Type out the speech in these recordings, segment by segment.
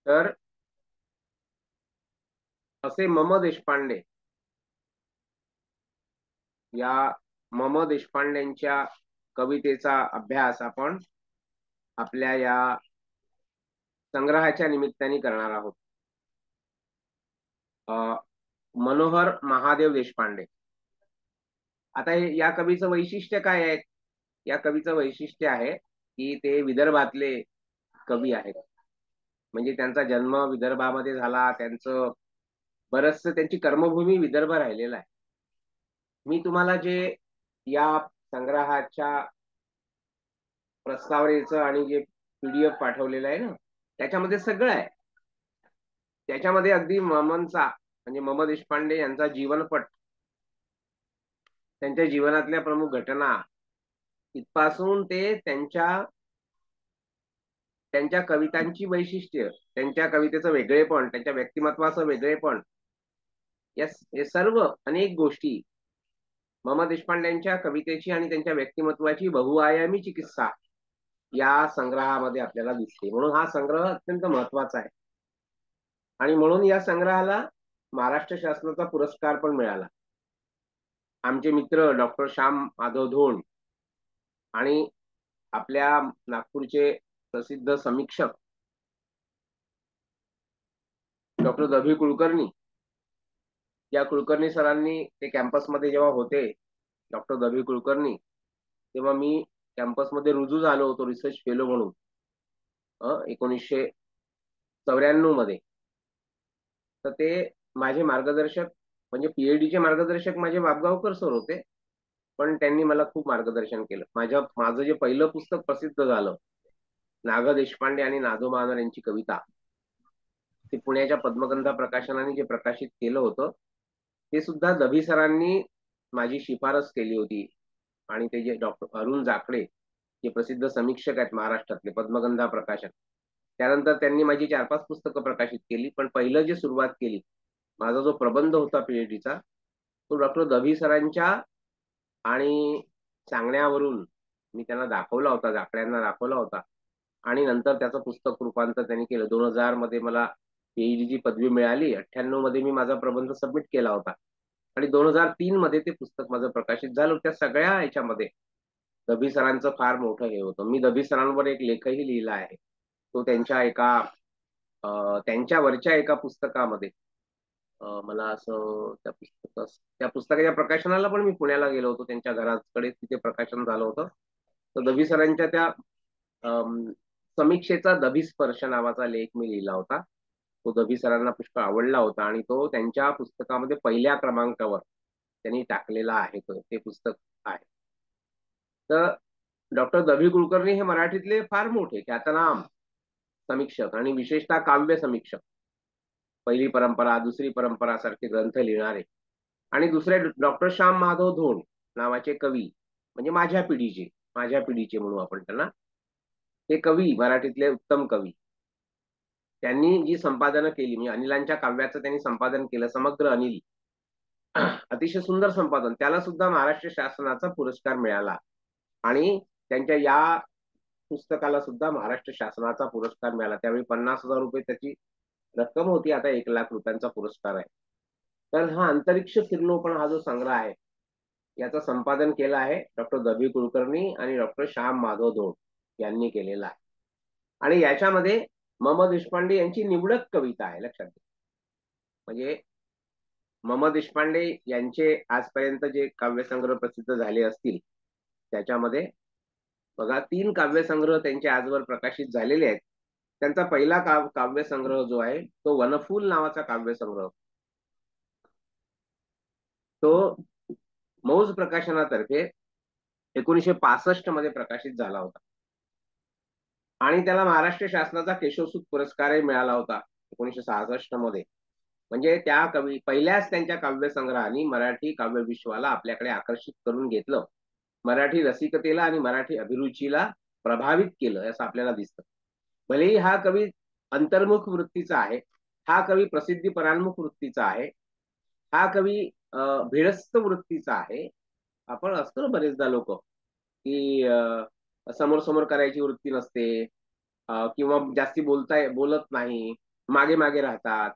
तर असे मम देशपांडे या मम देशपांडेंच्या कवितेचा अभ्यास आपण आपल्या या संग्रहाच्या निमित्ताने करणार आहोत. मनोहर महादेव देशपांडे. आता या कवीचं वैशिष्ट्य काय आहे? या कवीचं वैशिष्ट्य आहे की ते विदर्भातले कवी आहेत. म्हणजे त्यांचा जन्म विदर्भामध्ये झाला, त्यांचं बरचसं त्यांची कर्मभूमी विदर्भ राहिलेला आहे. मी तुम्हाला जे या संग्रहाच्या प्रस्तावनेचं आणि जे PDF पाठवलेलं आहे ना, त्याच्यामध्ये सगळं आहे. त्याच्यामध्ये अगदी ममनचा म्हणजे मम देशपांडे यांचा जीवनपट, त्यांच्या जीवनातल्या प्रमुख घटना इथपासून ते त्यांच्या कवितांची वैशिष्ट्य, त्यांच्या कवितेचं वेगळेपण, त्यांच्या व्यक्तिमत्वाचं वेगळेपण, हे सर्व अनेक गोष्टी मम देशपांडेंच्या कवितेची आणि त्यांच्या व्यक्तिमत्वाची बहुआयामी चिकित्सा या संग्रहामध्ये आपल्याला दिसते. म्हणून हा संग्रह अत्यंत महत्वाचा आहे आणि म्हणून या संग्रहाला महाराष्ट्र शासनाचा पुरस्कार पण मिळाला. आमचे मित्र डॉक्टर श्याम माधव धोंड आणि आपल्या नागपूरचे प्रसिद्ध समीक्षक डॉक्टर दभी कुलकर्णी, या कुलकर्णी सरांनी ते कॅम्पसमध्ये जेव्हा होते, डॉक्टर दभी कुलकर्णी, तेव्हा मी कॅम्पसमध्ये रुजू झालो होतो रिसर्च फेलो म्हणून 1994 मध्ये. तर ते माझे मार्गदर्शक म्हणजे PhD चे मार्गदर्शक माझे बापगावकर सर होते, पण त्यांनी मला खूप मार्गदर्शन केलं. माझं जे पहिलं पुस्तक प्रसिद्ध झालं, नाग देशपांडे आणि नादो महानर यांची कविता, ते पुण्याच्या पद्मगंधा प्रकाशनाने जे प्रकाशित केलं होतं, ते सुद्धा दभी सरांनी माझी शिफारस केली होती. आणि ते जे डॉक्टर अरुण जाकडे, जे प्रसिद्ध समीक्षक आहेत महाराष्ट्रातले, पद्मगंधा प्रकाशन, त्यानंतर त्यांनी माझी 4-5 पुस्तकं प्रकाशित केली. पण पहिलं जे सुरुवात केली, माझा जो प्रबंध होता PhDचा, तो डॉक्टर दभी सरांच्या आणि सांगण्यावरून मी त्यांना दाखवला होता, जाकड्यांना दाखवला होता. आणि नंतर त्याचं पुस्तक रूपांतर त्यांनी केलं. 2000 मध्ये मला PhD ची पदवी मिळाली. 98 मध्ये मी माझा प्रबंध सबमिट केला होता आणि 2003 मध्ये ते पुस्तक माझं प्रकाशित झालं. त्या सगळ्या याच्यामध्ये दभी सरांचं फार मोठं हे होतं. मी दभी सरांवर एक लेखही लिहिला आहे. तो त्यांच्यावरच्या एका पुस्तकामध्ये, मला असं त्या पुस्तकाच्या प्रकाशनाला पण मी पुण्याला गेलो होतो, त्यांच्या घराकडे तिथे प्रकाशन झालं होतं. तर दभी सरांच्या त्या समीक्षेचा दभी स्पर्श नावाचा लेख मी लिहिला होता. तो दभी सरांना पुष्कळ आवडला होता आणि तो त्यांच्या पुस्तकामध्ये पहिल्या क्रमांकावर त्यांनी टाकलेला आहे. ते पुस्तक आहे. तर डॉक्टर दभी कुलकर्णी हे मराठीतले फार मोठे ख्यातनाम समीक्षक आणि विशेषतः काव्य समीक्षक, पहिली परंपरा, दुसरी परंपरा सारखे ग्रंथ लिहिणारे. आणि दुसरे डॉक्टर श्याम माधव धोंड नावाचे कवी, म्हणजे माझ्या पिढीचे म्हणू आपण त्यांना, ते कवी, मराठीतले उत्तम कवी. त्यांनी जी संपादनं केली, म्हणजे अनिलांच्या काव्याचं त्यांनी संपादन केलं, समग्र अनिल, अतिशय सुंदर संपादन. त्याला सुद्धा महाराष्ट्र शासनाचा पुरस्कार मिळाला आणि त्यांच्या या पुस्तकाला सुद्धा महाराष्ट्र शासनाचा पुरस्कार मिळाला. त्यावेळी 50,000 रुपये त्याची रक्कम होती, आता 1,00,000 रुपयांचा पुरस्कार आहे. तर हा अंतरिक्ष फिरलो पण हा जो संग्रह आहे, याचं संपादन केलं आहे डॉक्टर दभी कुलकर्णी आणि डॉक्टर श्याम माधव धोंड यांनी केलेला आहे. आणि याच्यामध्ये मम देशपांडे यांची निवडक कविता आहे, लक्षात घ्या. म्हणजे मम देशपांडे यांचे आजपर्यंत जे काव्यसंग्रह प्रसिद्ध झाले असतील, त्याच्यामध्ये बघा 3 काव्यसंग्रह त्यांचे आजवर प्रकाशित झालेले आहेत. त्यांचा पहिला काव्यसंग्रह जो आहे, तो वनफूल नावाचा काव्यसंग्रह, तो मौज प्रकाशनातर्फे 1965 मध्ये प्रकाशित झाला होता आणि त्याला महाराष्ट्र शासनाचा केशवसूत पुरस्कारही मिळाला होता 1966 मध्ये. म्हणजे त्या पहिल्याच त्यांच्या काव्यसंग्रहाने मराठी काव्य विश्वाला आपल्याकडे आकर्षित करून घेतलं, मराठी रसिकतेला आणि मराठी अभिरुचीला प्रभावित केलं, असं आपल्याला दिसतं. भलेही हा कवी अंतर्मुख वृत्तीचा आहे, हा कवी प्रसिद्धी परान्मुख वृत्तीचा आहे, हा कवी भिडस्त वृत्तीचा आहे. आपण असतो ना बरेचदा लोक की समोर समोर करायची वृत्ती नसते, किंवा जास्ती बोलत नाही, मागे मागे राहतात.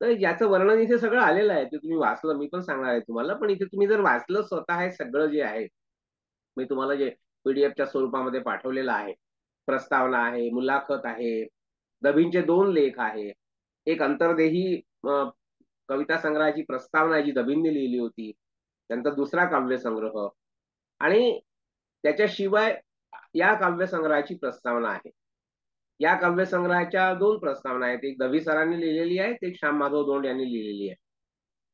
तर याचं वर्णन इथे सगळं आलेलं आहे, ते तुम्ही वाचलं, मी पण सांगणार आहे तुम्हाला. पण इथे तुम्ही जर वाचलं स्वतः हे सगळं जे आहे, मी तुम्हाला जे पीडीएफच्या स्वरूपामध्ये पाठवलेलं आहे, प्रस्तावना आहे, मुलाखत आहे, दबींचे 2 लेख आहे, एक अंतर्देही कविता संग्रहाची प्रस्तावना जी दबींनी लिहिली होती, त्यांचा दुसरा काव्यसंग्रह, आणि त्याच्याशिवाय या काव्यसंग्रहाची प्रस्तावना आहे. या काव्यसंग्रहाच्या 2 प्रस्तावना आहेत, एक दभी सरांनी लिहिलेली आहे, एक श्याम माधव दोंड यांनी लिहिलेली आहे.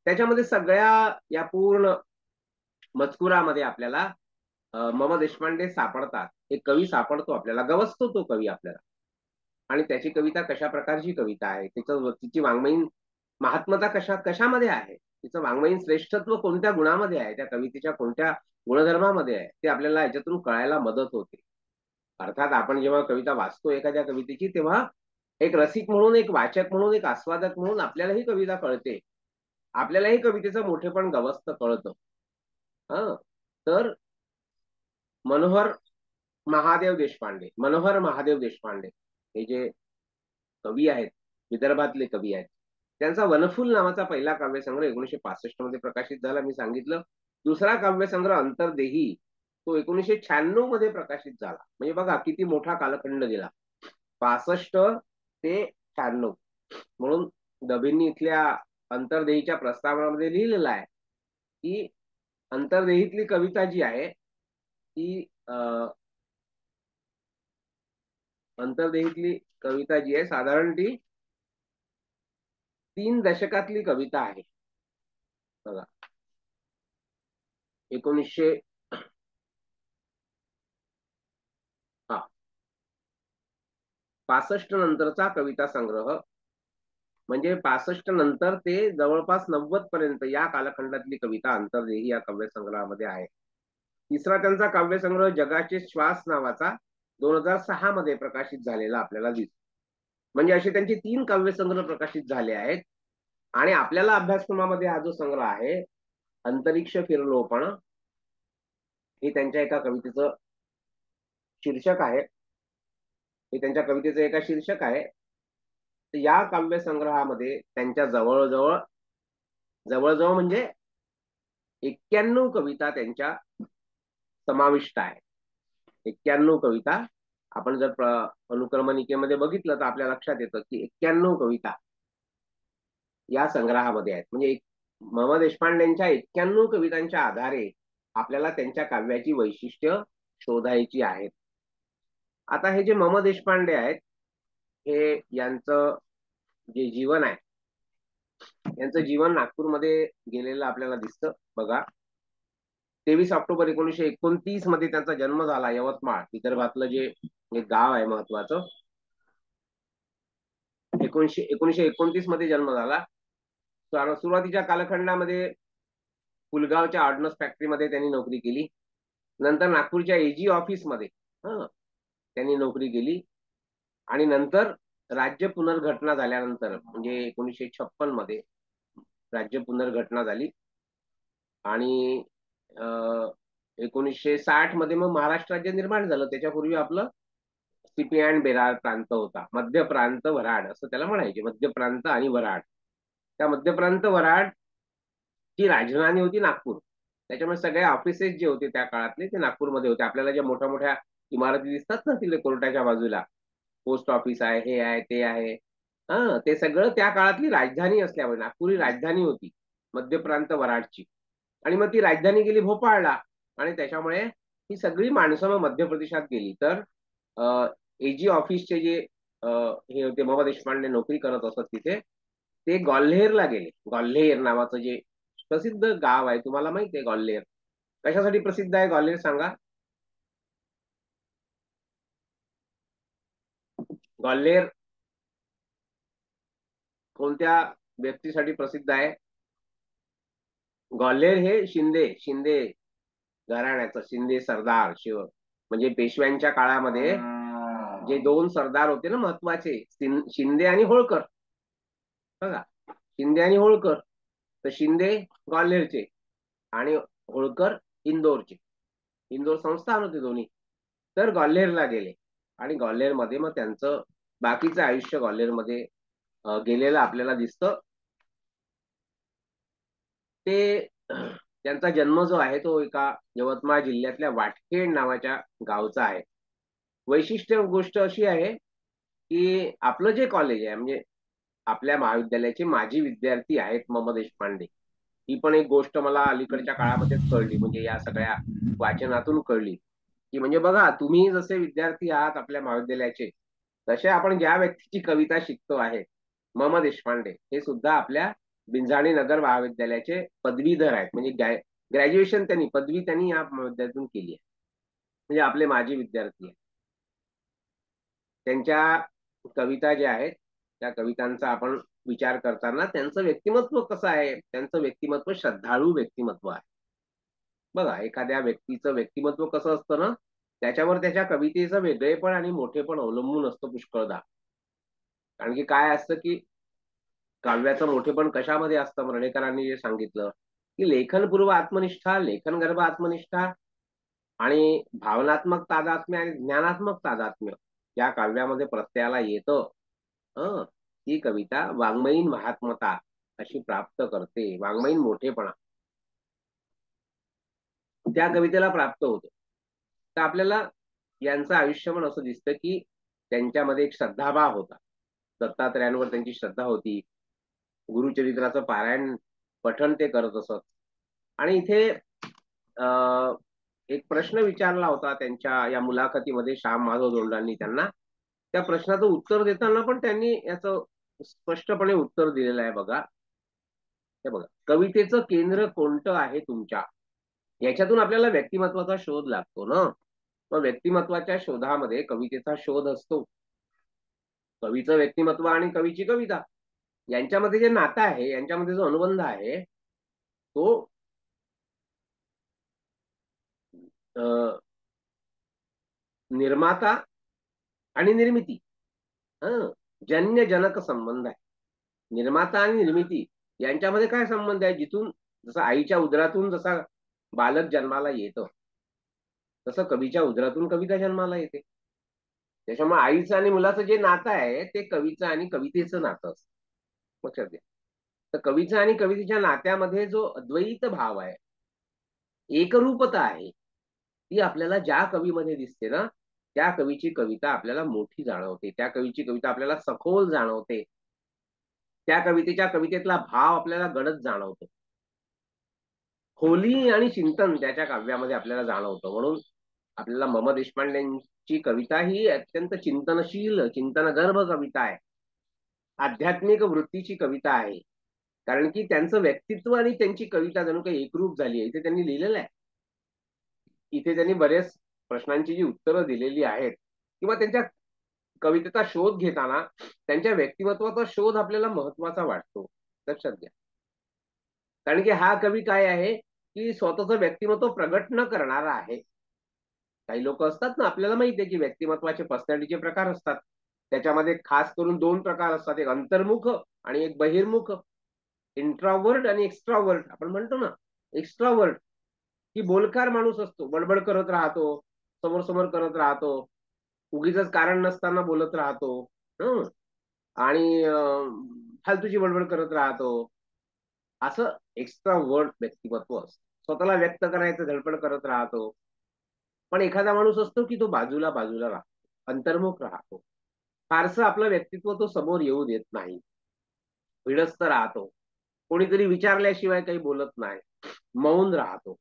त्याच्यामध्ये सगळ्या या पूर्ण मजकुरामध्ये आपल्याला म. देशपांडे सापडतात. एक कवी सापडतो आपल्याला, गवसतो तो कवी आपल्याला. आणि त्याची कविता कशा प्रकारची कविता आहे, तिची वाङ्मयीन महात्मता कशामध्ये आहे, तिचं वाङ्मयीन श्रेष्ठत्व कोणत्या गुणामध्ये आहे, त्या कवितेच्या कोणत्या गुणधर्मामध्ये आहे, ते आपल्याला याच्यातून कळायला मदत होते. अर्थात आपण जेव्हा कविता वाचतो एखाद्या कवितेची, तेव्हा एक रसिक म्हणून, एक वाचक म्हणून, एक आस्वादक म्हणून आपल्यालाही कविता कळते, आपल्यालाही कवितेचं मोठेपण गवसत कळतं. तर मनोहर महादेव देशपांडे हे जे कवी आहेत, विदर्भातले कवी आहेत, त्यांचा वनफुल नावाचा पहिला काव्यसंग्रह 1965 मध्ये प्रकाशित झाला, मी सांगितलं. दुसरा काव्यसंग्रह अंतर्देही तो 1996 मध्ये प्रकाशित झाला. म्हणजे बघा किती मोठा कालखंड गेला, 65 ते 96. म्हणून दबेंनी इथल्या अंतर्देहीच्या प्रस्तावनामध्ये लिहिलेलं आहे की अंतर्देहीतली कविता जी आहे ती अंतर्देहीतली कविता जी आहे साधारण ती 3 दशकातली कविता आहे. बघा 1965 नंतरचा कविता संग्रह, म्हणजे 65 नंतर ते जवळपास 90 पर्यंत या कालखंडातली कविता अंतर्देही या काव्यसंग्रहामध्ये आहे. तिसरा त्यांचा काव्यसंग्रह जगाचे श्वास नावाचा 2006 मध्ये प्रकाशित झालेला आपल्याला दिसतो. म्हणजे असे त्यांचे 3 काव्यसंग्रह प्रकाशित झाले आहेत. आणि आपल्याला अभ्यासक्रमामध्ये हा जो संग्रह आहे अंतरिक्ष फिरलो पण, हे त्यांच्या एका कवितेचं शीर्षक आहे, हे त्यांच्या कवितेचं एका शीर्षक आहे. तर या काव्यसंग्रहामध्ये त्यांच्या जवळजवळ म्हणजे 91 कविता त्यांच्या समाविष्ट आहे. 91 कविता. आपण जर अनुक्रमणिकेमध्ये बघितलं तर आपल्या लक्षात येतं की 91 कविता या संग्रहामध्ये आहेत. म्हणजे म. देशपांडेंच्या 91 कवितांच्या आधारे आपल्याला त्यांच्या काव्याची वैशिष्ट्य शोधायची आहेत. आता हे जे म. देशपांडे आहेत, हे यांचं जे जीवन आहे, यांचं जीवन नागपूरमध्ये गेलेलं आपल्याला दिसतं. बघा 23 ऑक्टोबर 1929 मध्ये त्यांचा जन्म झाला. यवतमाळ विदर्भातलं जे एक गाव आहे महत्वाचं. 1929 मध्ये जन्म झाला. सुरुवातीच्या कालखंडामध्ये पुलगावच्या ऑर्डनन्स फॅक्टरीमध्ये त्यांनी नोकरी केली. नंतर नागपूरच्या एजी ऑफिसमध्ये त्यांनी नोकरी केली. आणि नंतर राज्य पुनर्घटना झाल्यानंतर, म्हणजे 1956 मध्ये राज्य पुनर्घटना झाली आणि 1960 मध्ये मग महाराष्ट्र राज्य निर्माण झालं. त्याच्यापूर्वी आपलं सीपी अँड बेरार प्रांत होता. मध्य प्रांत वराड असं त्याला म्हणायचे, मध्य प्रांत आणि वराड. त्या मध्य प्रांत वराड ची राजधानी होती नागपूर. त्याच्यामुळे सगळे ऑफिसेस जे होते त्या काळातले ते नागपूरमध्ये होते. आपल्याला ज्या मोठ्या मोठ्या इमारती दिसतात ना तिथे कोर्टाच्या बाजूला, पोस्ट ऑफिस आहे, हे आहे, ते आहे, ते सगळं त्या काळातली राजधानी असल्यामुळे नागपूर ही राजधानी होती मध्य प्रांत वराडची. आणि मग ती राजधानी गेली भोपाळला, आणि त्याच्यामुळे ही सगळी माणसं मग मध्य प्रदेशात गेली. तर एजी ऑफिसचे जे हे होते, म. देशपांडे नोकरी करत असत तिथे, ते ग्वाल्हेरला गेले. ग्वाल्हेर नावाचं जे प्रसिद्ध गाव आहे, तुम्हाला माहिती आहे ग्वाल्हेर कशासाठी प्रसिद्ध आहे? ग्वाल्हेर सांगा. ग्वाल्हेर कोणत्या व्यक्तीसाठी प्रसिद्ध आहे? ग्वाल्हेर हे शिंदे घराण्याचं, शिंदे सरदार म्हणजे पेशव्यांच्या काळामध्ये जे 2 सरदार होते ना महत्वाचे, शिंदे आणि होळकर. बघा शिंदे आणि होळकर. तर शिंदे ग्वाल्हेरचे आणि होळकर इंदोरचे. इंदोर संस्थान होते दोन्ही. तर ग्वाल्हेरला गेले आणि ग्वाल्हेरमध्ये मग त्यांचं बाकीचं आयुष्य ग्वाल्हेरमध्ये गेलेलं आपल्याला दिसतं. ते त्यांचा जन्म जो आहे तो एका यवतमाळ जिल्ह्यातल्या वाटखेड नावाच्या गावचा आहे. वैशिष्ट्य गोष्ट अशी आहे की आपलं जे कॉलेज आहे म्हणजे आपल्या महाविद्यालयाचे माजी विद्यार्थी आहेत देशपांडे. ही पण एक गोष्ट मला अलीकडच्या काळामध्येच कळली, म्हणजे या सगळ्या वाचनातून कळली की म्हणजे बघा, तुम्ही जसे विद्यार्थी आहात आपल्या महाविद्यालयाचे, तसे आपण ज्या व्यक्तीची कविता शिकतो आहे देशपांडे, हे सुद्धा आपल्या बिंजाणी नगर महाविद्यालयाचे पदवीधर आहेत. म्हणजे ग्रॅज्युएशन त्यांनी, पदवी त्यांनी या महाविद्यालयातून केली आहे. म्हणजे आपले माजी विद्यार्थी आहेत. त्यांच्या कविता ज्या आहेत त्या कवितांचा आपण विचार करताना त्यांचं व्यक्तिमत्व कसं आहे, त्यांचं व्यक्तिमत्व श्रद्धाळू व्यक्तिमत्व आहे. बघा, एखाद्या व्यक्तीचं व्यक्तिमत्व कसं असतं ना, त्याच्यावर त्याच्या कवितेचं वेगळेपण आणि मोठेपण अवलंबून असतं पुष्कळदा. कारण की काय असतं की काव्याचं मोठेपण कशामध्ये असतं, मर्ढेकरांनी जे सांगितलं की लेखनपूर्व आत्मनिष्ठा, लेखनगर्भ आत्मनिष्ठा आणि भावनात्मक तादात्म्य आणि ज्ञानात्मक तादात्म्य या काव्यामध्ये प्रत्ययाला येतं. ही कविता वाङ्मयीन महात्मता अशी प्राप्त करते, वाङ्मयीन मोठेपणा त्या कवितेला प्राप्त होतो. तर आपल्याला यांचं आयुष्य पण असं दिसतं की त्यांच्यामध्ये एक श्रद्धाभाव होता, दत्तात्रयांवर त्यांची श्रद्धा होती, गुरुचरित्राचं पारायण पठण ते करत असत. आणि इथे एक प्रश्न विचारला होता त्यांच्या या मुलाखतीमध्ये श्याम माधव दोंडांनी त्यांना. त्या प्रश्नाचं उत्तर देताना पण त्यांनी याचं स्पष्टपणे उत्तर दिलेलं आहे. बघा, हे बघा, कवितेचं केंद्र कोणतं आहे तुमच्या, याच्यातून आपल्याला व्यक्तिमत्वाचा शोध लागतो ना. मग व्यक्तिमत्वाच्या शोधामध्ये कवितेचा शोध असतो. कवीचं व्यक्तिमत्व आणि कवीची कविता यांच्यामध्ये जे नातं आहे, यांच्यामध्ये जो अनुबंध आहे तो निर्माता आणि निर्मिती, जन्य जनक संबंध आहे. निर्माता आणि निर्मिती यांच्यामध्ये काय संबंध आहे, जिथून जसं आईच्या उदरातून जसा बालक जन्माला येतं, तसं कवीच्या उदरातून कविता जन्माला येते. त्याच्यामुळे आईचं आणि मुलाचं जे नातं आहे ते कवीचं आणि कवितेचं नातं असतं. लक्षात घ्या. तर कवीचं आणि कवितेच्या नात्यामध्ये जो अद्वैत भाव आहे, एकरूपता आहे, ती आपल्याला ज्या कवीमध्ये दिसते ना, त्या कवीची कविता आपल्याला मोठी जाणवते, त्या कवीची कविता आपल्याला सखोल जाणवते, त्या कवितेच्या कवितेतला भाव आपल्याला गडद जाणवतो, खोली आणि चिंतन त्याच्या काव्यामध्ये आपल्याला जाणवतं. म्हणून आपल्याला देशपांडेंची कविता ही अत्यंत चिंतनशील, चिंतनगर्भ कविता आहे, आध्यात्मिक वृत्तीची कविता आहे. कारण की त्यांचं व्यक्तित्व आणि त्यांची कविता जणू काही एकरूप झाली आहे. इथे त्यांनी लिहिलेलं आहे, इथे त्यांनी बरेच प्रश्नांची जी उत्तरं दिलेली आहेत किंवा त्यांच्या कवितेचा शोध घेताना त्यांच्या व्यक्तिमत्वाचा शोध आपल्याला महत्वाचा वाटतो. लक्षात घ्या. कारण की हा कवी काय आहे की स्वतःचं व्यक्तिमत्व प्रगट न करणारा आहे. काही लोक असतात ना, आपल्याला माहिती आहे की व्यक्तिमत्वाचे पर्सनॅलिटीचे प्रकार असतात. त्याच्यामध्ये खास करून दोन प्रकार असतात, एक अंतर्मुख आणि एक बहिर्मुख. इंट्रावर्ट आणि एक्स्ट्रावर्ट आपण म्हणतो ना. एक्स्ट्रावर्ट की बोलकार माणूस असतो, बडबड करत राहतो, समोर समोर करत राहतो, उगीच कारण नसताना बोलत राहतो, आणि फालतूची बडबड करत राहतो. असं एक्स्ट्रावर्ट व्यक्तिमत्व असतं. स्वतःला व्यक्त करायचं धडपड करत राहतो. पण एखादा माणूस असतो की तो बाजूला बाजूला राहतो, अंतर्मुख राहतो, फारसं आपलं व्यक्तित्व तो समोर येऊ देत नाही, भिडस्त राहतो, कोणीतरी विचारल्याशिवाय काही बोलत नाही, मौन राहतो.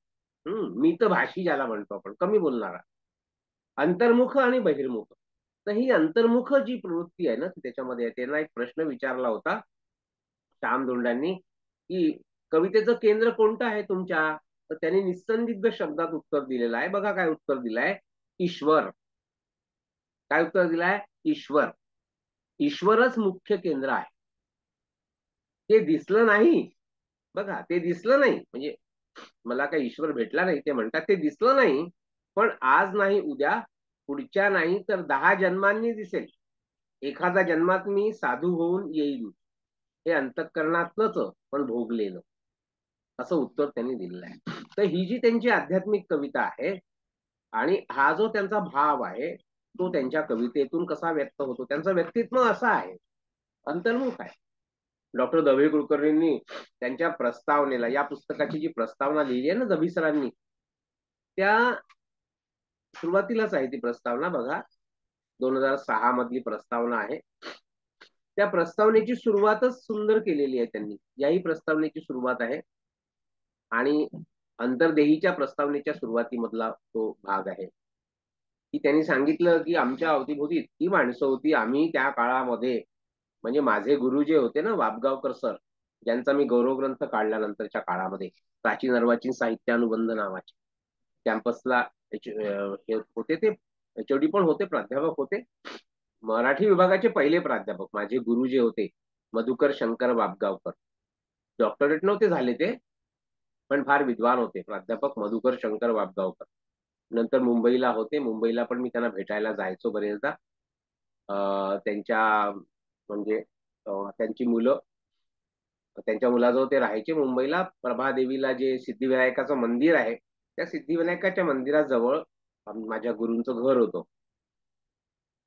मितभाषी ज्याला म्हणतो आपण, कमी बोलणारा. अंतर्मुख आणि बहिर्मुख. तर ही अंतर्मुख जी प्रवृत्ती आहे ना, त्याच्यामध्ये त्यांना एक प्रश्न विचारला होता श्याम दोंडांनी की कवितेचं केंद्र कोणतं आहे तुमच्या. तर त्यांनी निस्संदिग्ध शब्दात उत्तर दिलेलं आहे. बघा काय उत्तर दिलंय, ईश्वर. काय उत्तर दिलंय, ईश्वर. ईश्वरच मुख्य केंद्र आहे. ते दिसलं नाही, बघा ते दिसलं नाही, म्हणजे मला काही ईश्वर भेटला नाही ते म्हणतात, ते दिसलं नाही, पण आज नाही उद्या, पुढच्या नाही तर 10 जन्मांनी दिसेल. एखाद्या जन्मात मी साधू होऊन येईल, हे अंतःकरणातच पण भोगलेलं. असं उत्तर त्यांनी दिलेलं आहे. तर ही जी त्यांची आध्यात्मिक कविता आहे आणि हा जो त्यांचा भाव आहे तो त्यांच्या कवितेतून कसा व्यक्त होतो, त्यांचं व्यक्तित्व असं आहे. अंतर्मुख आहे. डॉक्टर दवे कुलकर्णींनी त्यांच्या प्रस्तावनेला, या पुस्तकाची जी प्रस्तावना लिहिली आहे ना दभी सरांनी, त्या सुरुवातीलाच आहे ती प्रस्तावना बघा, 2006 मधली प्रस्तावना आहे. त्या प्रस्तावनेची सुरुवातच सुंदर केलेली आहे त्यांनी. याही प्रस्तावनेची सुरुवात आहे आणि अंतर्देहीच्या प्रस्तावनेच्या सुरुवातीमधला तो भाग आहे, की त्यांनी सांगितलं की आमच्या अवतीभोवती इतकी माणसं होती, आम्ही त्या काळामध्ये, म्हणजे माझे गुरु जे होते ना वाबगावकर सर, ज्यांचा मी गौरवग्रंथ काढला नंतरच्या काळामध्ये, प्राचीन अर्वाचीन साहित्यानुबंध नावाचे, कॅम्पसला हे होते, ते एचओडी पण होते, प्राध्यापक होते. मराठी विभागाचे पहिले प्राध्यापक माझे गुरु जे होते मधुकर शंकर वाबगावकर. डॉक्टरेट नव्हते झाले ते, पण फार विद्वान होते प्राध्यापक मधुकर शंकर वाबगावकर. नंतर मुंबईला होते, मुंबईला पण मी त्यांना भेटायला जायचो बरेचदा. त्यांच्या म्हणजे त्यांची मुलं, त्यांच्या मुलाजवळ ते राहायचे मुंबईला. प्रभादेवीला जे सिद्धिविनायकाचं मंदिर आहे, त्या सिद्धिविनायकाच्या मंदिराजवळ माझ्या गुरूंचं घर होतं.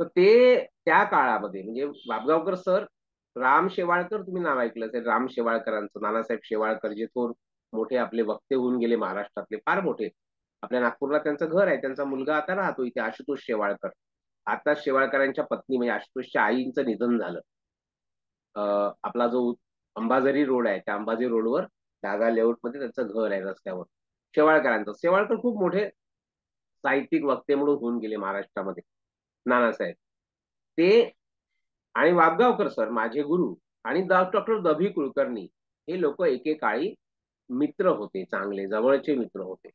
तर ते त्या काळामध्ये म्हणजे बाबगावकर सर, राम शेवाळकर तुम्ही नाव ऐकलं असेल, राम शेवाळकरांचं, नानासाहेब शेवाळकर जे थोर मोठे आपले वक्ते होऊन गेले महाराष्ट्रातले, फार मोठे. आपल्या नागपूरला त्यांचं घर आहे, त्यांचा मुलगा आता राहतो इथे, आशुतोष शेवाळकर. आता शेवाळकरांच्या पत्नी म्हणजे आशुतोषच्या आईंचं निधन झालं. आपला जो अंबाझरी रोड आहे, त्या अंबाझरी रोडवर धागा लेआउट मध्ये त्यांचं घर आहे रस्त्यावर, शेवाळकरांचं. शेवाळकर खूप मोठे साहित्यिक वक्ते म्हणून होऊन गेले महाराष्ट्रामध्ये, नानासाहेब ते. आणि वाबगावकर सर माझे गुरु आणि डॉक्टर दभी कुलकर्णी, हे लोक एकेकाळी मित्र होते, चांगले जवळचे मित्र होते,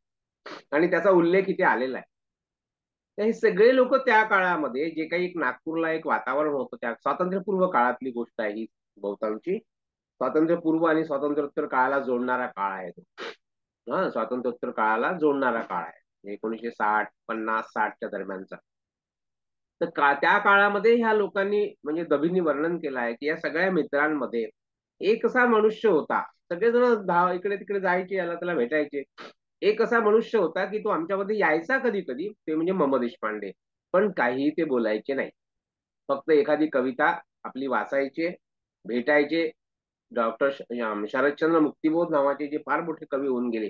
आणि त्याचा उल्लेख इथे आलेला आहे. तर हे सगळे लोक त्या काळामध्ये जे काही एक नागपूरला एक वातावरण होतं, त्या स्वातंत्र्यपूर्व काळातली गोष्ट आहे ही बहुतांशी. स्वातंत्र्यपूर्व आणि स्वातंत्र्योत्तर काळाला जोडणारा काळ आहे तो. स्वातंत्र्योत्तर काळाला जोडणारा काळ आहे, 1960, 50, 60च्या दरम्यानचा. तर त्या काळामध्ये ह्या लोकांनी म्हणजे दभींनी वर्णन केलं आहे की या सगळ्या मित्रांमध्ये एक असा मनुष्य होता, सगळेजण इकडे तिकडे जायचे, याला त्याला भेटायचे. एक असा मनुष्य होता की तो आमच्यामध्ये यायचा कधी कधी, ते म्हणजे मम देशपांडे. पण काही ते बोलायचे नाही, फक्त एखादी कविता आपली वाचायचे, भेटायचे. डॉक्टर शरदचंद्र मुक्तिबोध नावाचे जे फार मोठे कवी होऊन गेले,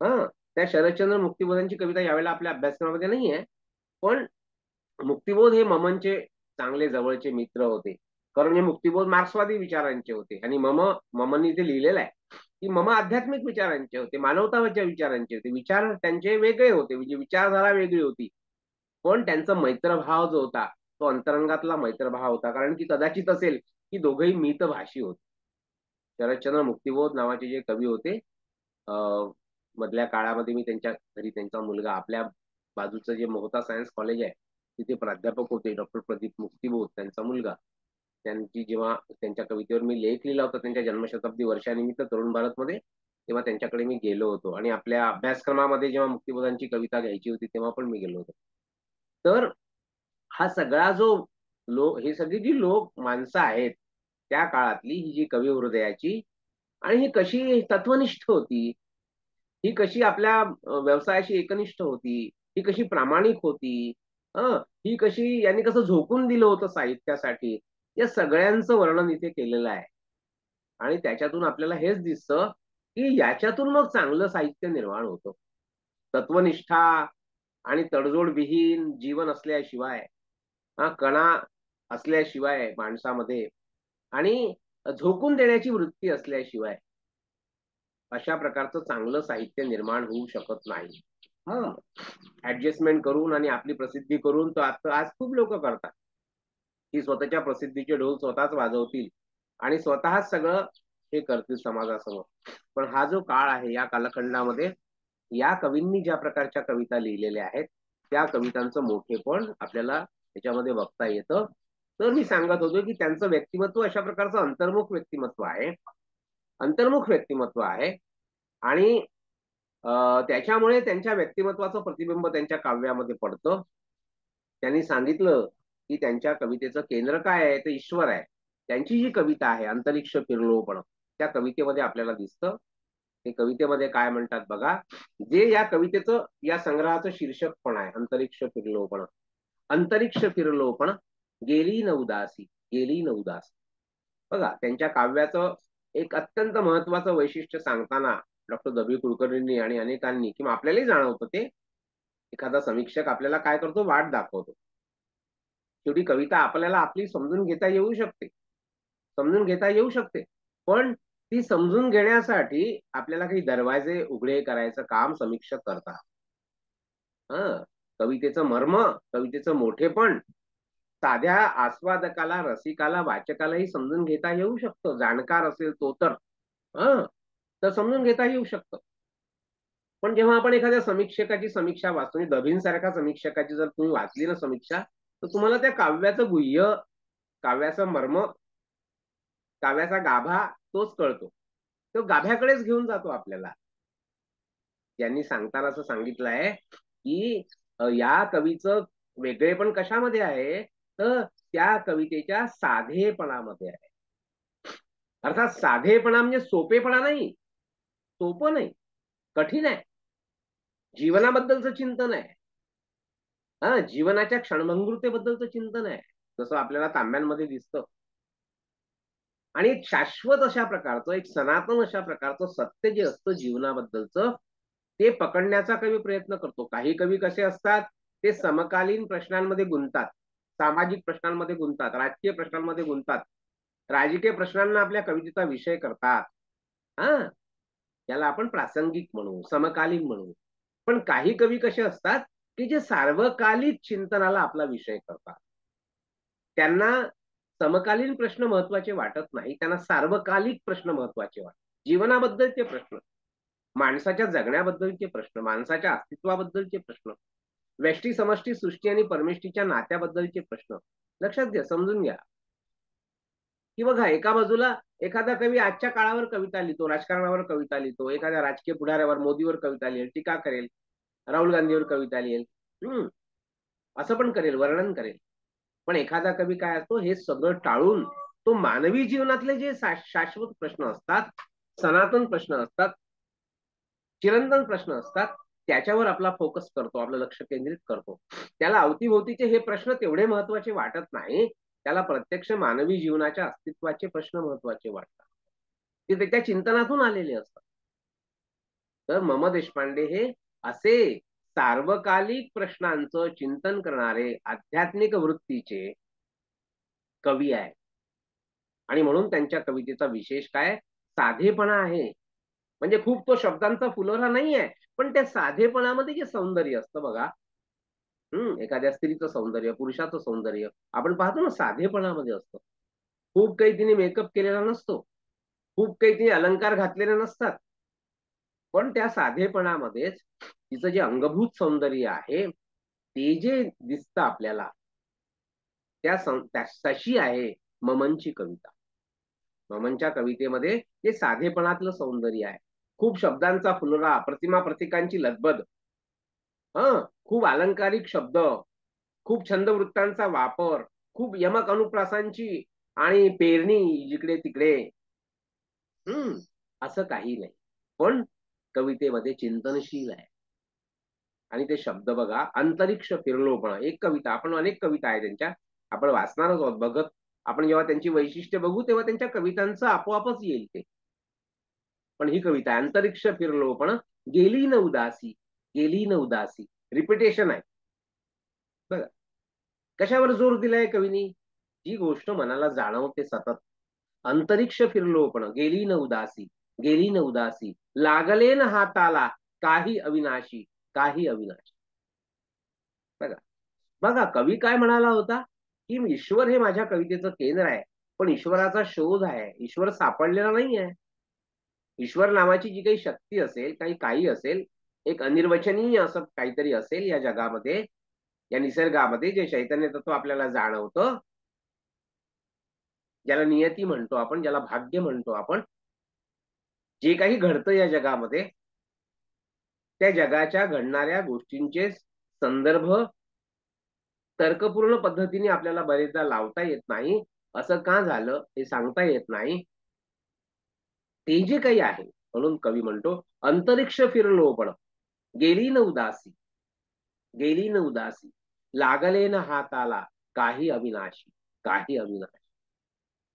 त्या शरदचंद्र मुक्तिबोधांची कविता यावेळेला आपल्या अभ्यासक्रमामध्ये नाही आहे, पण मुक्तिबोध हे ममनचे चांगले जवळचे मित्र होते. कारण हे मुक्तिबोध मार्क्सवादी विचारांचे होते आणि ममनी जे लिहिलेलं आहे की मम आध्यात्मिक विचारांचे होते, मानवतावाच्या विचारांचे होते. विचार त्यांचे वेगळे होते, म्हणजे विचारधारा वेगळी होती, पण त्यांचा मैत्रभाव जो होता तो अंतरंगातला मैत्रभाव होता. कारण की कदाचित असेल की दोघेही मितभाषी होते. शरदचंद्र मुक्तिबोध नावाचे जे कवी होते, मधल्या काळामध्ये मी त्यांच्या घरी, त्यांचा मुलगा, आपल्या बाजूचं जे मोहता सायन्स कॉलेज आहे तिथे प्राध्यापक होते डॉक्टर प्रदीप मुक्तिबोध, त्यांचा मुलगा. त्यांची जेव्हा त्यांच्या कवितेवर मी लेख लिहिला होता त्यांच्या जन्मशताब्दी वर्षानिमित्त तरुण भारत मध्ये, तेव्हा त्यांच्याकडे मी गेलो होतो. आणि आपल्या अभ्यासक्रमामध्ये जेव्हा मुक्तिबोधांची कविता घ्यायची होती तेव्हा पण मी गेलो होतो. तर हा सगळा जो हे सगळी जी लोक माणसं आहेत त्या काळातली, ही जी कवी हृदयाची, आणि ही कशी तत्वनिष्ठ होती, ही कशी आपल्या व्यवसायाशी एकनिष्ठ होती, ही कशी प्रामाणिक होती, ही कशी, यांनी कसं झोकून दिलं होतं साहित्यासाठी, या सगळ्यांचं वर्णन इथे केलेलं आहे. आणि त्याच्यातून आपल्याला हेच दिसतं की याच्यातून मग चांगलं साहित्य निर्माण होतं. तत्वनिष्ठा आणि तडजोड विहीन जीवन असल्याशिवाय, कणा असल्याशिवाय माणसामध्ये, आणि झोकून देण्याची वृत्ती असल्याशिवाय अशा प्रकारचं चांगलं साहित्य निर्माण होऊ शकत नाही. ऍडजस्टमेंट करून आणि आपली प्रसिद्धी करून तो आज खूप लोक करतात की स्वतःच्या प्रसिद्धीचे ढोल स्वतःच वाजवतील आणि स्वतःच सगळं हे करतील समाजासमोर. पण हा जो काळ आहे, या कालखंडामध्ये या कवींनी ज्या प्रकारच्या कविता लिहिलेल्या आहेत त्या कवितांचं मोठेपण आपल्याला त्याच्यामध्ये बघता येतं. तर मी सांगत होतो की त्यांचं व्यक्तिमत्व अशा प्रकारचं अंतर्मुख व्यक्तिमत्व आहे, अंतर्मुख व्यक्तिमत्व आहे. आणि त्याच्यामुळे त्यांच्या व्यक्तिमत्वाचं प्रतिबिंब त्यांच्या काव्यामध्ये पडतं. त्यांनी सांगितलं की त्यांच्या कवितेचं केंद्र काय आहे, ते ईश्वर आहे. त्यांची जी कविता आहे अंतरिक्ष फिरलोपण, त्या कवितेमध्ये आपल्याला दिसतं. ते कवितेमध्ये काय म्हणतात बघा, जे या कवितेचं, या संग्रहाचं शीर्षक पण आहे, अंतरिक्ष फिरलोपण. अंतरिक्ष फिरलोपण, गेली न उदासी, गेली न उदासी. बघा त्यांच्या काव्याचं एक अत्यंत महत्वाचं वैशिष्ट्य सांगताना डॉक्टर दभी कुलकर्णींनी आणि अनेकांनी, किंवा आपल्यालाही जाणवतं ते, एखादा समीक्षक आपल्याला काय करतो, वाट दाखवतो. शेवटी कविता आपल्याला आपली समजून घेता येऊ शकते, समजून घेता येऊ शकते, पण ती समजून घेण्यासाठी आपल्याला काही दरवाजे उघडे करायचं काम समीक्षक करतात. कवितेचं मर्म, कवितेचं मोठेपण साध्या आस्वादकाला, रसिकाला, वाचकालाही समजून घेता येऊ शकतं. जाणकार असेल तो तर समजून घेता येऊ शकतं. पण जेव्हा आपण एखाद्या समीक्षकाची समीक्षा वाचतो, दभींसारख्या समीक्षकाची जर तुम्ही वाचली ना समीक्षा, तर तुम्हाला त्या काव्याचं गुह्य, काव्याचं मर्म, काव्याचा गाभा तोच कळतो. तो गाभ्याकडेच घेऊन जातो आपल्याला. यांनी सांगताना असं सांगितलंय की या कवीचं वेगळेपण कशामध्ये आहे, तर त्या कवितेच्या साधेपणामध्ये आहे. अर्थात साधेपणा म्हणजे सोपेपणा नाही, सोपं नाही, कठीण आहे. जीवनाबद्दलचं चिंतन आहे, जीवनाच्या क्षणभंगुरतेबद्दलचं चिंतन आहे, जसं आपल्याला तांब्यांमध्ये दिसतं. आणि एक शाश्वत अशा प्रकारचं, एक सनातन अशा प्रकारचं सत्य जे असतं जीवनाबद्दलचं, ते पकडण्याचा कवी प्रयत्न करतो. काही कवी कसे असतात, ते समकालीन प्रश्नांमध्ये गुंततात, सामाजिक प्रश्नांमध्ये गुंततात, राजकीय प्रश्नांमध्ये गुंततात, राजकीय प्रश्नांना आपल्या कवितेचा विषय करतात. याला आपण प्रासंगिक म्हणू, समकालीन म्हणू. पण काही कवी कसे असतात की जे सार्वकालिक चिंतनाला आपला विषय करतात. त्यांना समकालीन प्रश्न महत्वाचे वाटत नाही, त्यांना सार्वकालिक प्रश्न महत्वाचे वाटतात. जीवनाबद्दलचे प्रश्न, माणसाच्या जगण्याबद्दलचे प्रश्न, माणसाच्या अस्तित्वाबद्दलचे प्रश्न, व्यष्टी समष्टी सृष्टी आणि परमेष्टीच्या नात्याबद्दलचे प्रश्न. लक्षात घ्या, समजून घ्या की बघा, एका बाजूला एखादा कवी आजच्या काळावर कविता लिहितो, राजकारणावर कविता लिहितो, एखाद्या राजकीय पुढाऱ्यावर, मोदीवर कविता लिहिल, टीका करेल, राहुल गांधीवर कविता लिहिल, असं पण करेल, वर्णन करेल. पण एखादा कवी काय असतो, हे सगळं टाळून तो मानवी जीवनातले जे शाश्वत प्रश्न असतात, सनातन प्रश्न असतात, चिरंतन प्रश्न असतात, त्याच्यावर आपला फोकस करतो, आपलं लक्ष केंद्रित करतो. त्याला अवतीभोवतीचे हे प्रश्न तेवढे महत्वाचे वाटत नाही, त्याला प्रत्यक्ष मानवी जीवनाच्या अस्तित्वाचे प्रश्न महत्वाचे वाटतात, ते त्याच्या चिंतनातून आलेले असतात. तर म. देशपांडे हे असे सार्वकालिक प्रश्नांचं चिंतन करणारे आध्यात्मिक वृत्तीचे कवी आहे. आणि म्हणून त्यांच्या कवितेचा विशेष काय, साधेपणा आहे. म्हणजे खूप तो शब्दांचा फुलोरा नाही आहे, पण त्या साधेपणामध्ये जे सौंदर्य असतं बघा, एखाद्या स्त्रीचं सौंदर्य, पुरुषाचं सौंदर्य आपण पाहतो ना, साधेपणामध्ये असतं. खूप काही तिने मेकअप केलेला नसतो, खूप काही तिने अलंकार घातलेले नसतात, पण त्या साधेपणामध्येच तिचं जे अंगभूत सौंदर्य आहे, ते जे दिसतं आपल्याला, तशी आहे ममनची कविता. ममनच्या कवितेमध्ये ते साधेपणातलं सौंदर्य आहे. खूप शब्दांचा फुलरा, प्रतिमा प्रतिकांची लगबग, खूप अलंकारिक शब्द, खूप छंदवृत्तांचा वापर, खूप यमक अनुप्रासांची आणि पेरणी जिकडे तिकडे, असं काही नाही, पण कवितेमध्ये चिंतनशील आहे. आणि ते शब्द बघा, अंतरिक्ष फिरलो पण, एक कविता, आपण अनेक कविता आहे त्यांच्या, आपण वाचणारच आहोत बघत. आपण जेव्हा त्यांची वैशिष्ट्य बघू तेव्हा त्यांच्या कवितांचं आपोआपच येईल ते. पण ही कविता, अंतरिक्ष फिरलो पण गेली न उदासी, गेली न उदासी, रिपिटेशन आहे बघा. कशावर जोर दिलाय कवीनी, जी गोष्ट मनाला जाणवते सतत. अंतरिक्ष फिरलो पण गेली न उदासी, गेली न उदासी, लागले न हाताला काही अविनाशी, काही अविनाशी. बघा बघा, कवी काय म्हणाला होता की ईश्वर हे माझ्या कवितेचं केंद्र आहे, पण ईश्वराचा शोध आहे, ईश्वर सापडलेला नाही आहे. ईश्वर नावाची जी काही शक्ती असेल, काही असेल, एक अनिर्वचनीय असं काहीतरी असेल या जगामध्ये, या निसर्गामध्ये, जे चैतन्य तत्व आपल्याला जाणवतं, ज्याला नियती म्हणतो आपण, ज्याला भाग्य म्हणतो आपण, जे काही घडतं या जगामध्ये, त्या जगाच्या घडणाऱ्या गोष्टींचे संदर्भ तर्कपूर्ण पद्धतीने आपल्याला बरेचदा लावता येत नाही. असं का झालं हे सांगता येत नाही. ते जे काही आहे, म्हणून कवी म्हणतो अंतरिक्ष फिरलो पण गेली न उदासी, गेली न उदासी, लागले न हाताला काही अविनाशी, काही अविनाशी.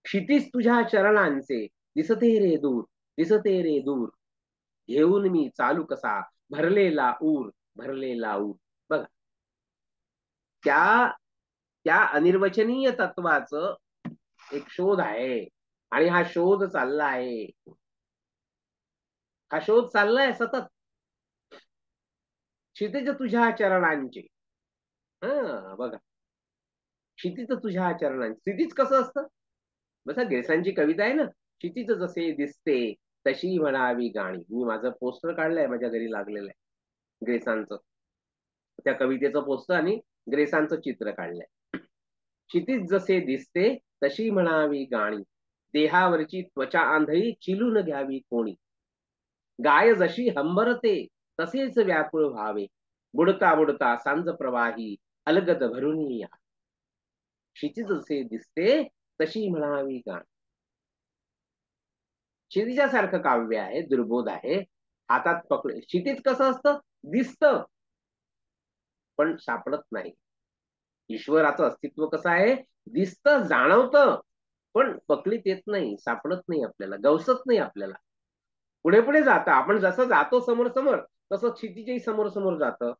क्षितीज तुझ्या चरणांचे दिसते रे दूर, दिसते रे दूर, घेऊन मी चालू कसा भरलेला ऊर, भरलेला ऊर. बघा, त्या त्या अनिर्वचनीय तत्वाचं एक शोध आहे आणि हा शोध चालला आहे. हा शोध चाललाय सतत. क्षितिज तुझ्या चरणांचे. बघा, क्षितिज तुझ्या चरणांचे. क्षितिज कसं असतं? बसा, ग्रेसांची कविता आहे ना, क्षितिज जसे दिसते तशी म्हणावी गाणी. मी माझं पोस्टर काढलंय, माझ्या घरी लागलेलं आहे ग्रेसांचं. त्या कवितेचं पोस्टर आणि ग्रेसांचं चित्र काढलंय. क्षितिज जसे दिसते तशी म्हणावी गाणी, देहावरची त्वचा आंधळी चिलून घ्यावी कोणी. गाय जशी हंबरते तसेच व्याकुळ व्हावे, बुडता बुडता सांज प्रवाही अलगद भरून या. क्षितिज जसे दिसते तशी म्हणावी गाणी. क्षितिजासारखं काव्य आहे, दुर्बोध आहे. हातात पकड. क्षितिज कसं असतं? दिसतं पण सापडत नाही. ईश्वराचं अस्तित्व कसं आहे? दिसतं, जाणवतं, पण पकडीत येत नाही, सापडत नाही आपल्याला, गवसत नाही आपल्याला. पुढे पुढे जातं. आपण जसं जातो समोर समोर, तसं क्षितिजही समोर समोर जातं.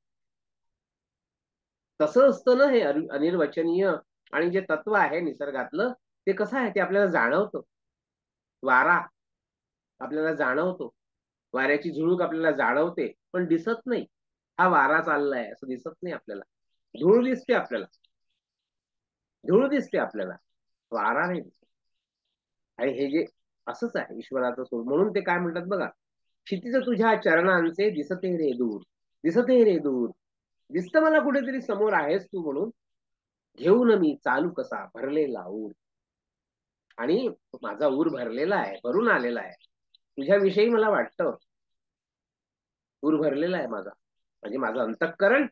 तसं असतं ना हे अनिर्वचनीय. आणि जे तत्व आहे निसर्गातलं, ते कसं आहे ते आपल्याला जाणवतं. वारा आपल्याला जाणवतो, वाऱ्याची झुळूक आपल्याला जाणवते, पण दिसत नाही. हा वारा चाललाय असं दिसत नाही आपल्याला. धूळ दिसते आपल्याला, धूळ दिसते आपल्याला, वारा नाही दिसत. आणि हे जे असंच आहे ईश्वराचं स्वरूप. म्हणून ते काय म्हणतात बघा, क्षितिज तुझ्या चरणांचे दिसते रे दूर, दिसते रे दूर, दिसतं मला कुठेतरी समोर आहेस तू म्हणून, घेऊन मी चालू कसा भरलेला ऊर. आणि माझा ऊर भरलेला आहे, भरून आलेला आहे. तुझ्याविषयी मला वाटतं ऊर भरलेला आहे माझा. म्हणजे माझं अंतःकरण,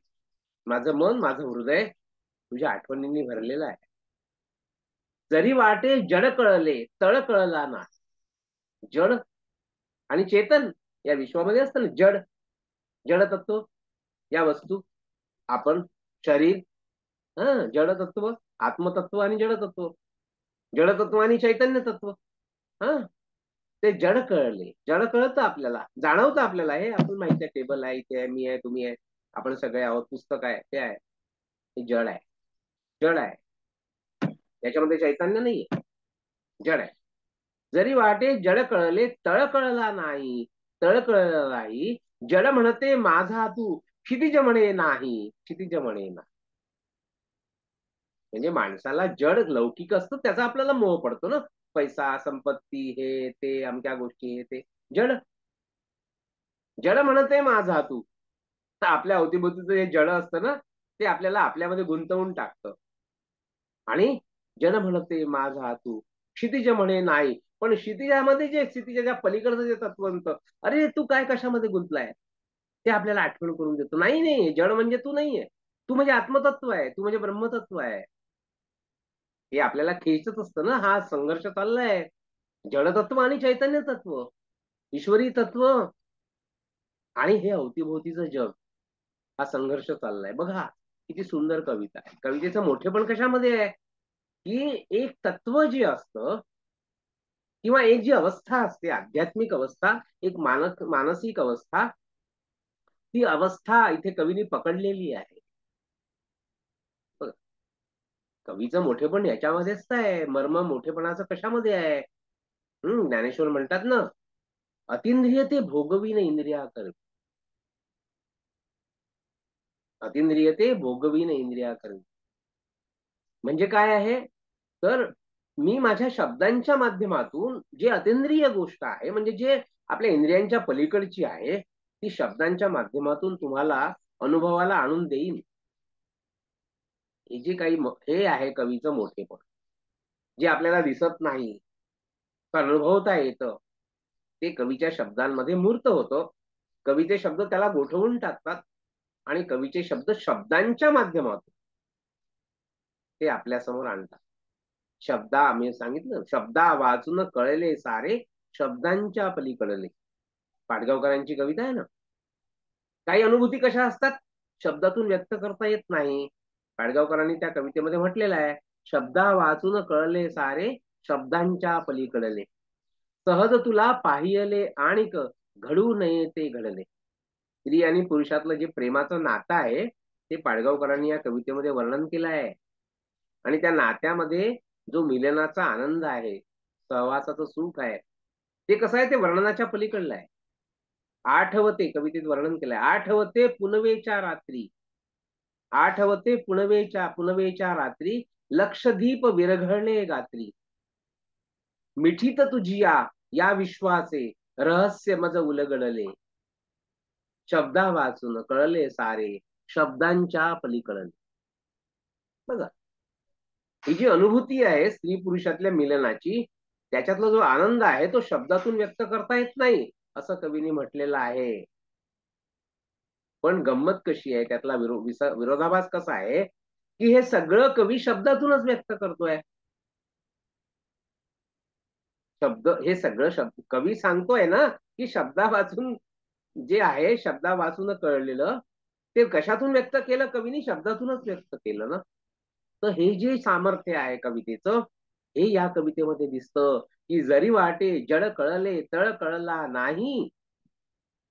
माझं मन, माझं हृदय तुझ्या आठवणींनी भरलेलं आहे. जरी वाटे जड कळले तळ कळला ना. जड आणि चेतन या विश्वामध्ये असतं ना. जड, जड तत्व, या वस्तू, आपण, शरीर, जड तत्व, आत्मतत्व आणि जड तत्व, जड तत्व आणि चैतन्य तत्व. हा, ते जड कळले. जड कळतं आपल्याला, जाणवतं आपल्याला. हे आपण माहिती आहे, टेबल आहे, इथे आहे, मी आहे, तुम्ही आहे, आपण सगळे आहोत, पुस्तक आहे, ते आहे. हे जड आहे, जड आहे. याच्यामध्ये चैतन्य नाहीये, जड आहे. जरी वाटे जड कळले तळ कळला नाही, तळ कळला नाही, जड म्हणते माझा तू क्षितिज म्हणे नाही, क्षितिज म्हणे ना. म्हणजे माणसाला जड लौकिक असतं त्याचा आपल्याला मोह पडतो ना. पैसा, संपत्ती, हे ते, अमक्या गोष्टी, हे ते जड. जड म्हणते माझा तू. तर आपल्या अवतीभोवतीचं जे जड असतं ना, ते आपल्याला आपल्यामध्ये गुंतवून टाकतं. आणि जड म्हणते माझा तू क्षितिज म्हणे नाही. पण क्षितिजामध्ये जे, क्षितिजाच्या पलीकडचं जे तत्वंत, अरे तू काय कशामध्ये गुंतलाय, ते आपल्याला आठवण करून देतो. नाही नाही, जड म्हणजे तू नाहीये, तू म्हणजे आत्मतत्व आहे, तू म्हणजे ब्रह्मतत्व आहे. हे आपल्याला खेचत असतं ना. हा संघर्ष चाललाय, जडतत्व आणि चैतन्य तत्व, ईश्वरी तत्व आणि हे अवतीभोवतीचं जग. हा संघर्ष चाललाय. बघा किती सुंदर कविता आहे. कवितेचं मोठेपण कशामध्ये आहे की एक तत्व जे असतं किंवा एक जी अवस्था असते, आध्यात्मिक अवस्था, एक मानसिक अवस्था, ती अवस्था इथे कवीने पकडलेली आहे. कवीचं मोठेपण याच्यामध्येच आहे. मर्म मोठेपणाचं कशामध्ये आहे? ज्ञानेश्वर म्हणतात ना, अतिंद्रिय ते भोगवीन इंद्रिया कर. अतिंद्रिय ते भोगवीन इंद्रिया कर. म्हणजे काय आहे? तर मी माझ्या शब्दांच्या माध्यमातून जे अतिंद्रिय गोष्ट आहे, म्हणजे जे आपल्या इंद्रियांच्या पलीकडची आहे, ती शब्दांच्या माध्यमातून तुम्हाला अनुभवाला आणून देईन. हे जे काही हे आहे कवीचं मोठेपण, जे आपल्याला दिसत नाही, अनुभवता येतं, ते कवीच्या शब्दांमध्ये मूर्त होतं. कवीचे शब्द त्याला गोठवून टाकतात आणि कवीचे शब्द शब्दांच्या माध्यमातून ते आपल्या समोर आणतात. शब्दा, आम्ही सांगितलं, शब्दा वाचून कळले सारे, शब्दांच्या पलीकडले. पाडगावकरांची कविता आहे ना. काही अनुभूती कशा असतात, शब्दातून व्यक्त करता येत नाही. पाडगावकरांनी त्या कवितेमध्ये म्हटलेलं आहे, शब्दा वाचून कळले सारे, शब्दांच्या पलीकडले, सहज तुला पाहियले आणिक घडू नये ते घडले. स्त्री आणि पुरुषातलं जे प्रेमाचं नातं आहे ते पाडगावकरांनी या कवितेमध्ये वर्णन केलं आहे. आणि त्या नात्यामध्ये जो मिलनाचा आनंद आहे, सहवासाचं सुख आहे, ते कसं आहे, ते वर्णनाच्या पलीकडलं आहे. आठवते कवितेत वर्णन केलंय, आठवते पुनवेच्या रात्री, आठवते पुनवेच्या रात्री, लक्षदीप विरघळले गात्री. मिठीत तुझिया या विश्वाचे रहस्य मज उलगडले, शब्दा वाचून कळले सारे शब्दांच्या पलीकडले. बघा, ही जी अनुभूती आहे स्त्री पुरुषातल्या मिलनाची, त्याच्यातला जो आनंद आहे तो शब्दातून व्यक्त करता येत नाही असं कवीने म्हटलेलं आहे. पण गंमत कशी आहे, त्यातला विरोधाभास कसा आहे की हे सगळं कवी शब्दातूनच व्यक्त करतोय. शब्द हे सगळं शब्द कवी सांगतोय ना की शब्दा वाचून जे आहे, शब्दा वाचून कळलेलं ते कशातून व्यक्त केलं, कवीने शब्दातूनच व्यक्त केलं ना. तर हे जे सामर्थ्य आहे कवितेचं, हे या कवितेमध्ये दिसतं की जरी वाटे जड कळले तळ कळला नाही.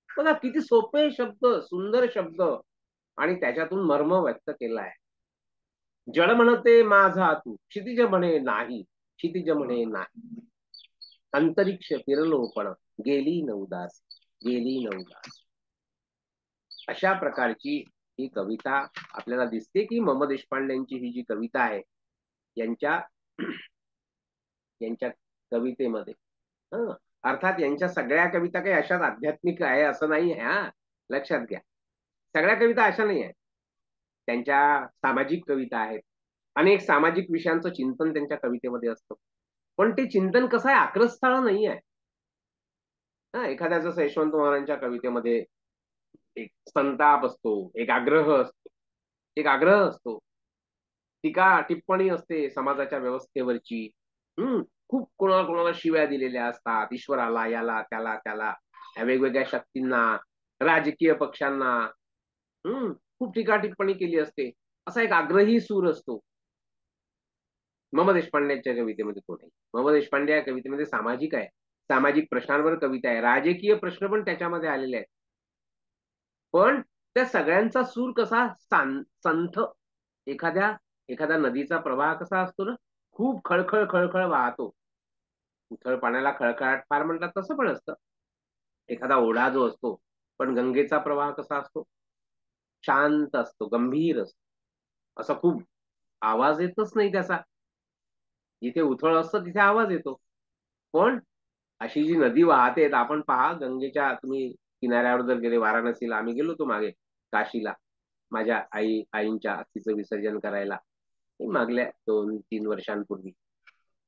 बघा किती सोपे शब्द, सुंदर शब्द, आणि त्याच्यातून मर्म व्यक्त केला आहे. जड म्हणते माझा तू, क्षितिज म्हणे नाही, क्षितिज म्हणे नाही. अंतरिक्ष फिरलो पण गेली नवदास, गेली नवदास. अशा प्रकारची ही कविता आपल्याला दिसते की म. देशपांडेंची ही जी कविता आहे यांच्या यांच्या कवितेमध्ये, अर्थात यांच्या सगळ्या कविता काही अशाच आध्यात्मिक आहे असं नाही आहे, हा लक्षात घ्या. सगळ्या कविता अशा नाही आहेत. त्यांच्या सामाजिक कविता आहेत, अनेक सामाजिक विषयांचं चिंतन त्यांच्या कवितेमध्ये असतं. पण ते चिंतन कसं आहे, आक्रस्थळ नाही आहे. एखाद्या जसं यशवंत महाराजांच्या कवितेमध्ये एक संताप असतो, एक आग्रह असतो, एक आग्रह असतो, टीका टिप्पणी असते समाजाच्या व्यवस्थेवरची. खूप कोणाला कोणाला शिव्या दिलेल्या असतात, ईश्वराला, याला त्याला त्याला, वेगवेगळ्या शक्तींना, राजकीय पक्षांना. खूप टीका टिप्पणी केली असते. असा एक आग्रही सूर असतो. म. देशपांडेच्या कवितेमध्ये तो नाही. म. देशपांडे या कवितेमध्ये सामाजिक आहे, सामाजिक प्रश्नांवर कविता आहे, राजकीय प्रश्न पण त्याच्यामध्ये आलेले आहेत. पण त्या सगळ्यांचा सूर कसा संथ, एखाद्या नदीचा प्रवाह कसा असतो ना, खूप खळखळ खळखळ वाहतो. उथळ पाण्याला खळखळाट फार म्हणतात तसं पण असतं. एखादा ओढा जो असतो, पण गंगेचा प्रवाह कसा असतो, शांत असतो, गंभीर असतो, असा खूप आवाज येतच नाही त्याचा. जिथे उथळ असतं तिथे आवाज येतो. पण अशी जी नदी वाहते, आपण पहा गंगेच्या, तुम्ही किनाऱ्यावर जर गेले, वाराणसीला आम्ही गेलो होतो मागे, काशीला, माझ्या आईंच्या अस्थीचं विसर्जन करायला मागल्या 2-3 वर्षांपूर्वी.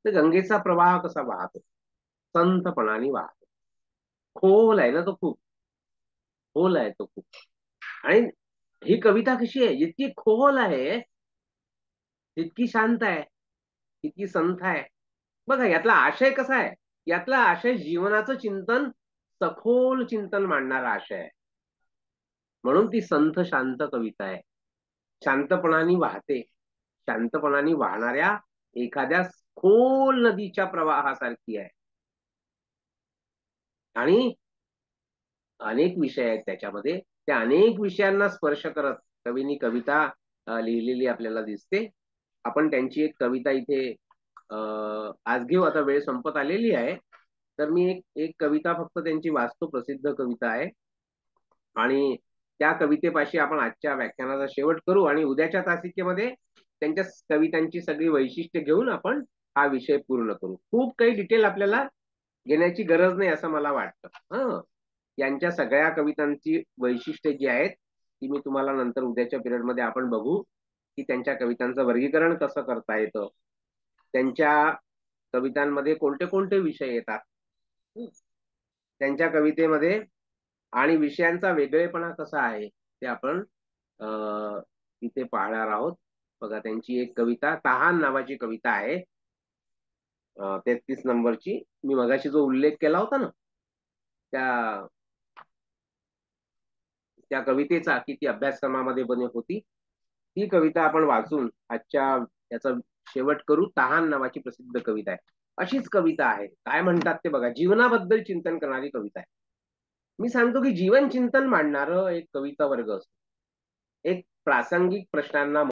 तर गंगेचा प्रवाह कसा वाहतो, संथपणाने वाहतो. खोल आहे ना तो, खूप खोल आहे तो खूप. आणि ही कविता कशी आहे, जितकी खोल आहे तितकी शांत आहे, तितकी संथ आहे. बघा यातला आशय कसा आहे, यातला आशय जीवनाचं चिंतन, सखोल चिंतन मांडणारा आशय आहे. म्हणून ती संथ शांत कविता आहे. शांतपणाने वाहते, शांतपणाने वाहणाऱ्या एखाद्या खोल नदीच्या प्रवाहासारखी आहे. आणि अनेक विषय आहेत त्याच्यामध्ये, त्या अनेक विषयांना स्पर्श करत कवींनी कविता लिहिलेली आपल्याला दिसते. आपण त्यांची एक कविता इथे आज घेऊ, आता वेळ संपत आलेली आहे. तर मी एक कविता फक्त त्यांची वाचतो, प्रसिद्ध कविता आहे, आणि त्या कवितेपाशी आपण आजच्या व्याख्यानाचा शेवट करू, आणि उद्याच्या तासिकेमध्ये त्यांच्या कवितांची सगळी वैशिष्ट्ये घेऊन आपण हा विषय पूर्ण करू. खूप काही डिटेल आपल्याला घेण्याची गरज नाही असं मला वाटतं. यांच्या सगळ्या कवितांची वैशिष्ट्ये जी आहेत ती मी तुम्हाला नंतर उद्याच्या पिरियडमध्ये आपण बघू, की त्यांच्या कवितांचं वर्गीकरण कसं करता येतं, त्यांच्या कवितांमध्ये कोणते कोणते विषय येतात त्यांच्या कवितेमध्ये, आणि विषयांचा वेगळेपणा कसा आहे ते आपण इथे पाहणार आहोत. बघा, त्यांची एक कविता, तहान नावाची कविता आहे, 33 नंबरची. मी मगाशी जो उल्लेख केला होता ना त्या त्या कवितेचा, की ती अभ्यासक्रमामध्ये बने होती, ती कविता आपण वाचून आजच्या याचा शेवट करू तहान नावाची प्रसिद्ध कविता आहे. अशीच कविता आहे. काय म्हणतात ते बघा, जीवनाबद्दल चिंतन करणारी कविता आहे. मी सांगतो की जीवन चिंतन मांडणारं एक कविता वर्ग असतो. एक प्रासंगिक प्रश्नांना